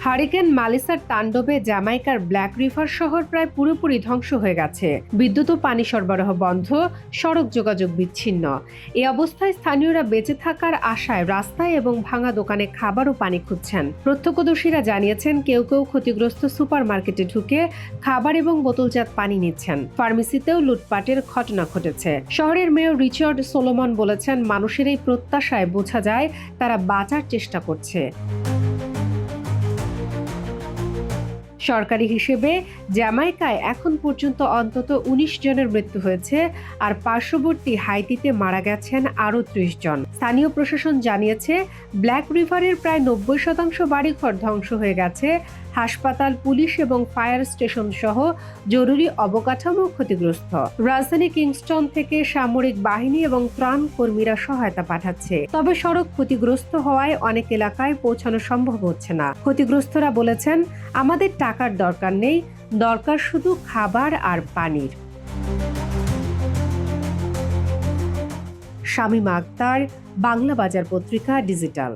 Hurricane মালিসার তাণ্ডবে জ্যামাইকার black river শহর প্রায় পুরোপুরি ধ্বংস হয়ে গেছে। বিদ্যুৎ ও পানি সরবরাহ বন্ধ, সড়ক যোগাযোগ বিচ্ছিন্ন। এই অবস্থায় স্থানীয়রা বেঁচে থাকার আশায় রাস্তায় এবং ভাঙা দোকানে খাবার ও পানি খুঁজছেন। প্রত্যক্ষদর্শীরা জানিয়েছেন কেউ কেউ ক্ষতিগ্রস্ত সুপার মার্কেটে ঢুকে খাবার এবং বোতলজাত পানি নিচ্ছেন। ফার্মেসিতেও লুটপাটের ঘটনা ঘটেছে। শহরের মেয়র রিচার্ড সোলোমন বলেছেন, মানুষের এই প্রত্যাশায় বোঝা যায় তারা বাঁচার চেষ্টা করছে। সরকারি হিসেবে জ্যামাইকায় এখন পর্যন্ত অন্তত ১৯ জনের মৃত্যু হয়েছে, আর পার্শ্ববর্তী হাইতিতে মারা গেছেন আরও ৩০ জন। স্থানীয় প্রশাসন জানিয়েছে ব্ল্যাক রিভারের প্রায় ৯০% বাড়িঘর ধ্বংস হয়ে গেছে। হাসপাতাল, পুলিশ এবং ফায়ার স্টেশন সহ জরুরি অবকাঠামো ক্ষতিগ্রস্ত। রাজধানী কিংস্টন থেকে সামরিক বাহিনী এবং ত্রাণ কর্মীরা সহায়তা পাঠাচ্ছে, তবে সড়ক ক্ষতিগ্রস্ত হওয়ায় অনেক এলাকায় পৌঁছানো সম্ভব হচ্ছে না। ক্ষতিগ্রস্তরা বলেছেন, আমাদের টাকার দরকার নেই, দরকার শুধু খাবার আর পানির। শামীমা আক্তার, বাংলা বাজার পত্রিকা, ডিজিটাল।